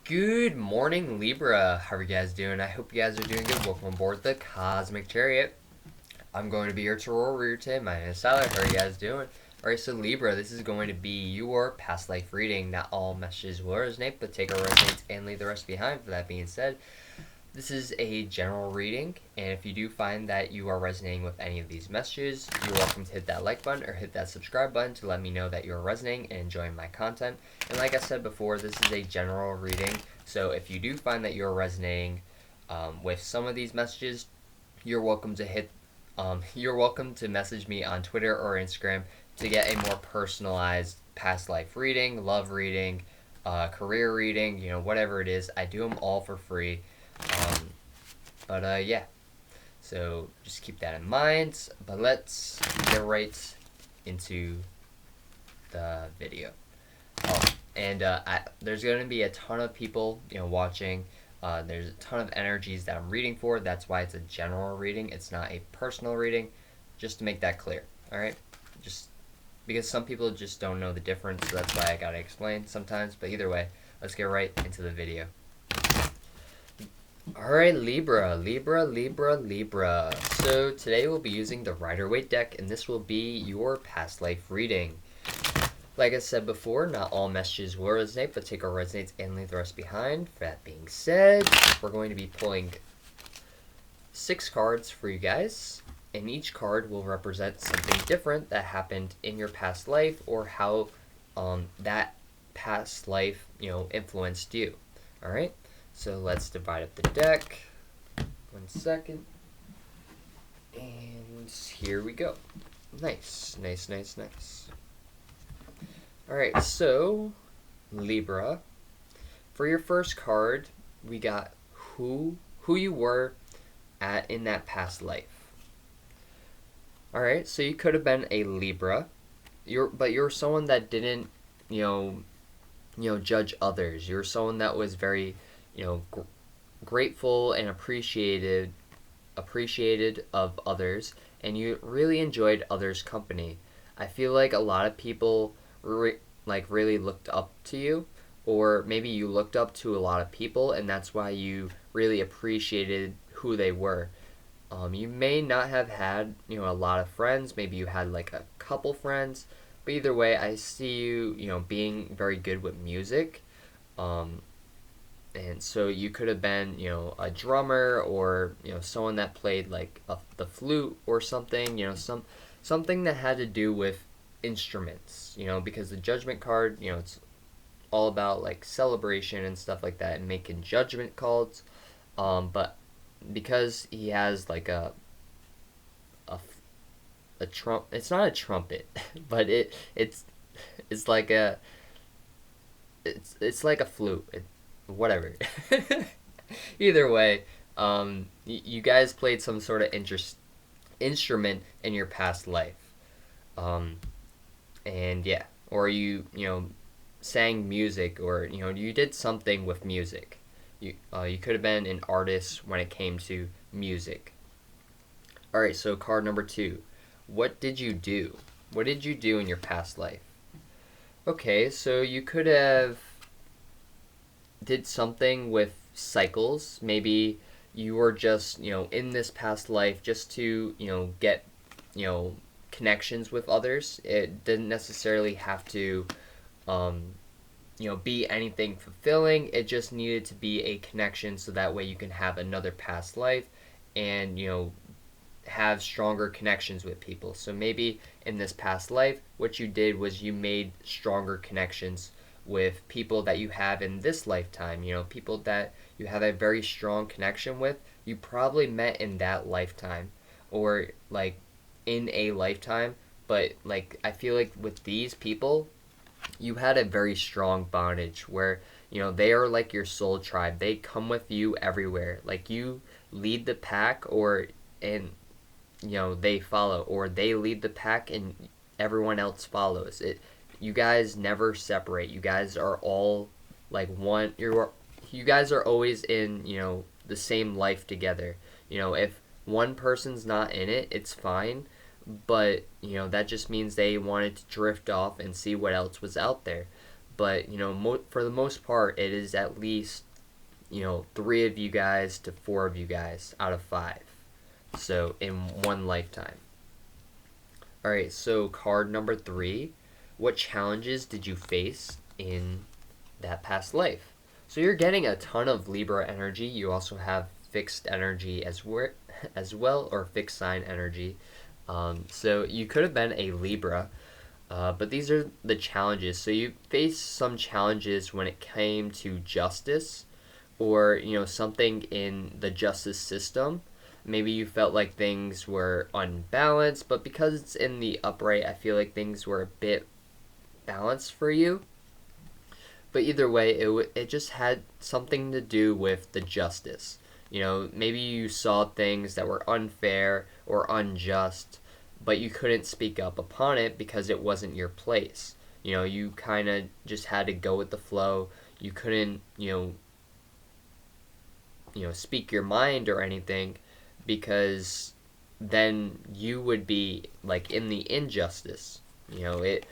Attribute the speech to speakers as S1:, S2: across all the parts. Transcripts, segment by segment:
S1: Good morning, Libra. How are you guys doing? I hope you guys are doing good. Welcome aboard the Cosmic Chariot. I'm going to be your tarot reader today. My name is Tyler. How are you guys doing? Alright, so Libra, this is going to be your past life reading. Not all messages will resonate, but take our resonates and leave the rest behind. For that being said, this is a general reading, and if you do find that you are resonating with any of these messages, you're welcome to hit that like button or hit that subscribe button to let me know that you're resonating and enjoying my content. And like I said before, this is a general reading, so if you do find that you're resonating with some of these messages, you're welcome to message me on Twitter or Instagram to get a more personalized past life reading, love reading, career reading, whatever it is. I do them all for free. Yeah, so just keep that in mind, but let's get right into the video. There's going to be a ton of people, watching. There's a ton of energies that I'm reading for. That's why it's a general reading. It's not a personal reading, just to make that clear, alright? Just because some people just don't know the difference, so that's why I gotta explain sometimes, but either way, let's get right into the video. Alright, Libra. So today we'll be using the Rider-Waite deck, and this will be your past life reading. Like I said before, not all messages will resonate, but take our resonates and leave the rest behind. For that being said, we're going to be pulling 6 cards for you guys, and each card will represent something different that happened in your past life, or how that past life, influenced you. Alright? So let's divide up the deck. 1 second. And here we go. Nice. Alright, so Libra. For your first card, we got who you were in that past life. Alright, so you could have been a Libra. But you're someone that didn't, judge others. You're someone that was very grateful and appreciated of others, and you really enjoyed others' company. I feel like a lot of people really looked up to you, or maybe you looked up to a lot of people, and that's why you really appreciated who they were. You may not have had a lot of friends. Maybe you had like a couple friends, but either way, I see you being very good with music. And so you could have been, a drummer, or, someone that played like the flute or something, something that had to do with instruments, because the judgment card, it's all about like celebration and stuff like that and making judgment calls. But because he has like a it's not a trumpet, but it's like it's like a flute. Whatever. Either way, you guys played some sort of instrument in your past life, and yeah, or you sang music, or you did something with music. You could have been an artist when it came to music. All right, so card number 2. What did you do? What did you do in your past life? Okay, so you could have did something with cycles. Maybe you were just in this past life just to get connections with others. It didn't necessarily have to be anything fulfilling. It just needed to be a connection, so that way you can have another past life and have stronger connections with people. So maybe in this past life, what you did was you made stronger connections with people that you have in this lifetime. People that you have a very strong connection with, you probably met in that lifetime, or like in a lifetime. But like, I feel like with these people, you had a very strong bondage where they are like your soul tribe. They come with you everywhere. Like, you lead the pack, they follow, or they lead the pack and everyone else follows it. You guys never separate. You guys are all like one. You guys are always in the same life together. If one person's not in it, it's fine, but that just means they wanted to drift off and see what else was out there. but for the most part, it is at least 3 of you guys to 4 of you guys out of 5. So in one lifetime. All right, so card number 3. What challenges did you face in that past life? So you're getting a ton of Libra energy. You also have fixed energy as well, or fixed sign energy. So you could have been a Libra, but these are the challenges. So you faced some challenges when it came to justice, or something in the justice system. Maybe you felt like things were unbalanced, but because it's in the upright, I feel like things were a bit balanced for you. But either way, it just had something to do with the justice. Maybe you saw things that were unfair or unjust, but you couldn't speak up upon it because it wasn't your place. You kind of just had to go with the flow. You couldn't, speak your mind or anything, because then you would be like in the injustice. It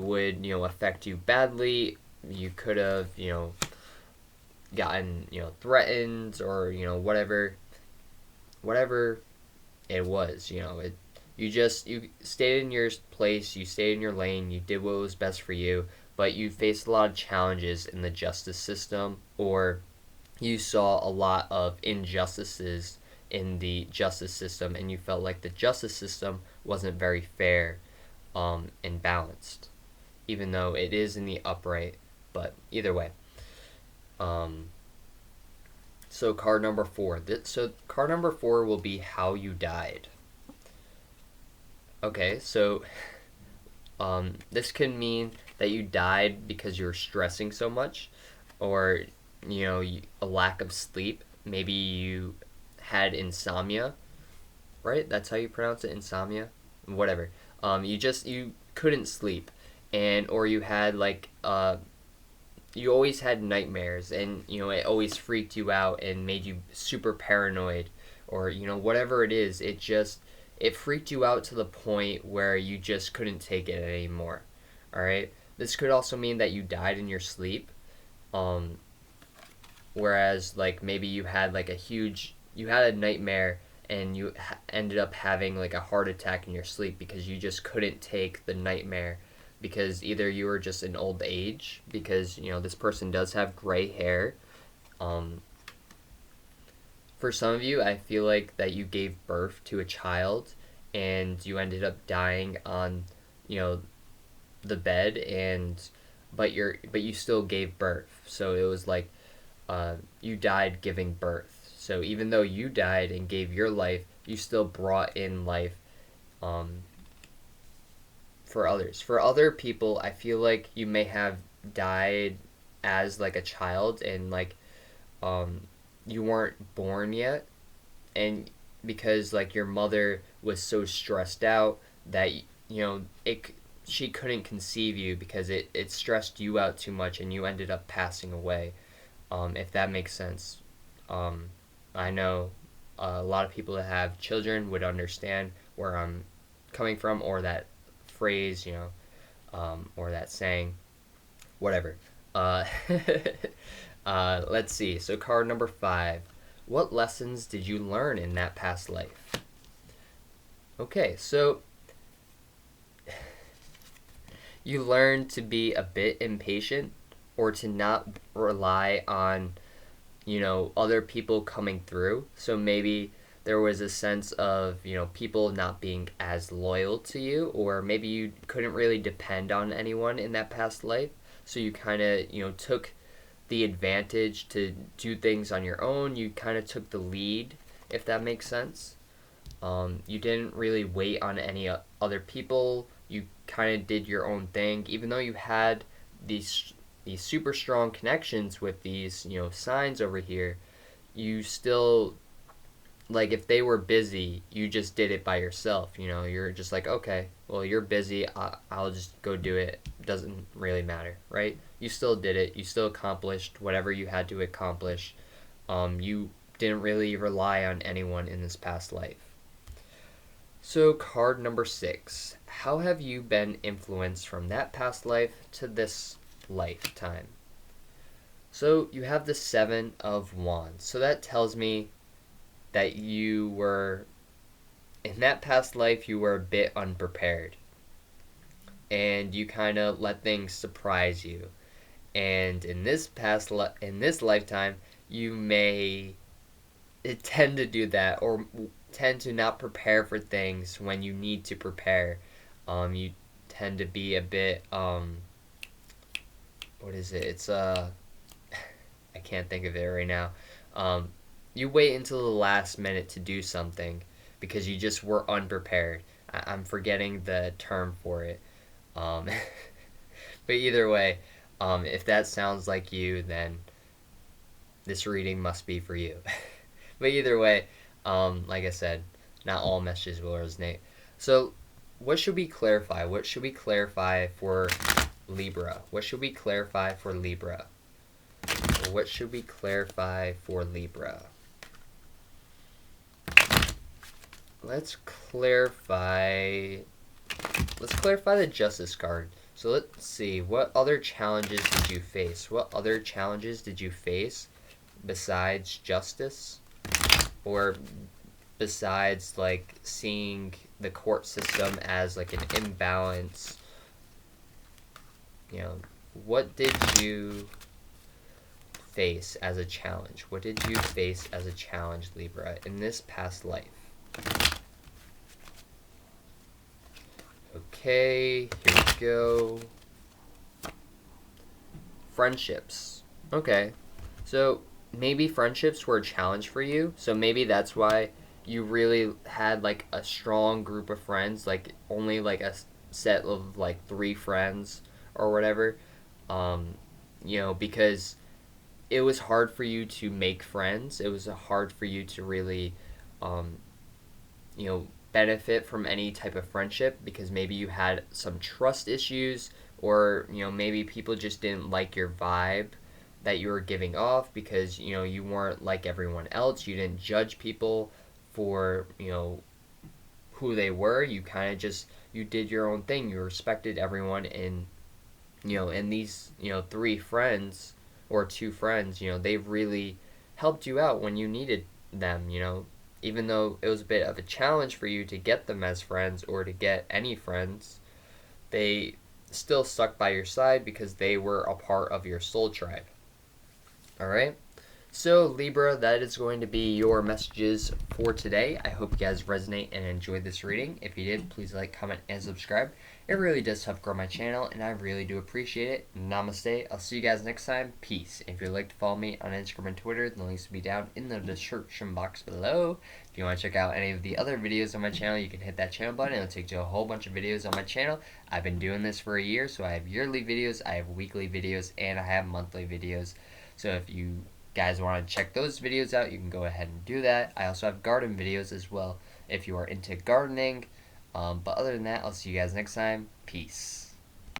S1: would affect you badly. You could have gotten threatened, or whatever it was. You stayed in your place, you stayed in your lane, you did what was best for you, but you faced a lot of challenges in the justice system, or you saw a lot of injustices in the justice system, and you felt like the justice system wasn't very fair and balanced, even though it is in the upright. But either way, so card number 4. So card number 4 will be how you died. Okay, so this can mean that you died because you were stressing so much, or a lack of sleep. Maybe you had insomnia, right? That's how you pronounce it, insomnia, whatever. You couldn't sleep, or you had you always had nightmares, and it always freaked you out and made you super paranoid, or whatever it is. It freaked you out to the point where you just couldn't take it anymore. All right. This could also mean that you died in your sleep. Whereas maybe you had you had a nightmare, and you ended up having a heart attack in your sleep because you just couldn't take the nightmare, because either you were just in old age, because this person does have gray hair. For some of you, I feel like that you gave birth to a child, and you ended up dying on the bed, but you still gave birth. So it was you died giving birth. So even though you died and gave your life, you still brought in life for others. For other people, I feel like you may have died as a child, and you weren't born yet, and because your mother was so stressed out that she couldn't conceive you, because it stressed you out too much, and you ended up passing away. If that makes sense. I know a lot of people that have children would understand where I'm coming from, or that phrase, or that saying, whatever. Let's see. So card number 5. What lessons did you learn in that past life? Okay, so you learned to be a bit impatient, or to not rely on other people coming through. So maybe there was a sense of people not being as loyal to you, or maybe you couldn't really depend on anyone in that past life, so you kind of took the advantage to do things on your own. You kind of took the lead, if that makes sense. You didn't really wait on any other people. You kind of did your own thing, even though you had these super strong connections with these signs over here. You still, if they were busy, you just did it by yourself. You're just okay, well, you're busy, I'll just go do it. Doesn't really matter, right? You still did it. You still accomplished whatever you had to accomplish. You didn't really rely on anyone in this past life. So card number 6. How have you been influenced from that past life to this lifetime. So you have the Seven of Wands. So that tells me that you were, in that past life, you were a bit unprepared. And you kind of let things surprise you. And in this in this lifetime, you may tend to do that, or tend to not prepare for things when you need to prepare. You tend to be a bit what is it? It's I can't think of it right now. You wait until the last minute to do something because you just were unprepared. I'm forgetting the term for it. Um, but either way, if that sounds like you, then this reading must be for you. But either way, like I said, not all messages will resonate. So, what should we clarify? What should we clarify for Libra? What should we clarify for Libra? What should we clarify for Libra? Let's clarify the Justice card. So let's see, what other challenges did you face? What other challenges did you face besides justice? Or besides, like, seeing the court system as, like, an imbalance? You know, what did you face as a challenge? What did you face as a challenge, Libra, in this past life? Okay, here we go. Friendships. Okay, so maybe friendships were a challenge for you, so maybe that's why you really had like a strong group of friends, like only like a set of like 3 friends or whatever. um because it was hard for you to make friends. It was hard for you to really um benefit from any type of friendship because maybe you had some trust issues, or maybe people just didn't like your vibe that you were giving off because you weren't like everyone else. You didn't judge people for who they were. You kind of just, you did your own thing. You respected everyone. And and these 3 friends or 2 friends, they really helped you out when you needed them. Even though it was a bit of a challenge for you to get them as friends or to get any friends, they still stuck by your side because they were a part of your soul tribe. Alright? So, Libra, that is going to be your messages for today. I hope you guys resonate and enjoyed this reading. If you did, please like, comment, and subscribe. It really does help grow my channel, and I really do appreciate it. Namaste. I'll see you guys next time. Peace. If you'd like to follow me on Instagram and Twitter, the links will be down in the description box below. If you want to check out any of the other videos on my channel, you can hit that channel button. It'll take you to a whole bunch of videos on my channel. I've been doing this for a year, so I have yearly videos, I have weekly videos, and I have monthly videos. So if you guys want to check those videos out, you can go ahead and do that. I also have garden videos as well if you are into gardening. But other than that, I'll see you guys next time. Peace.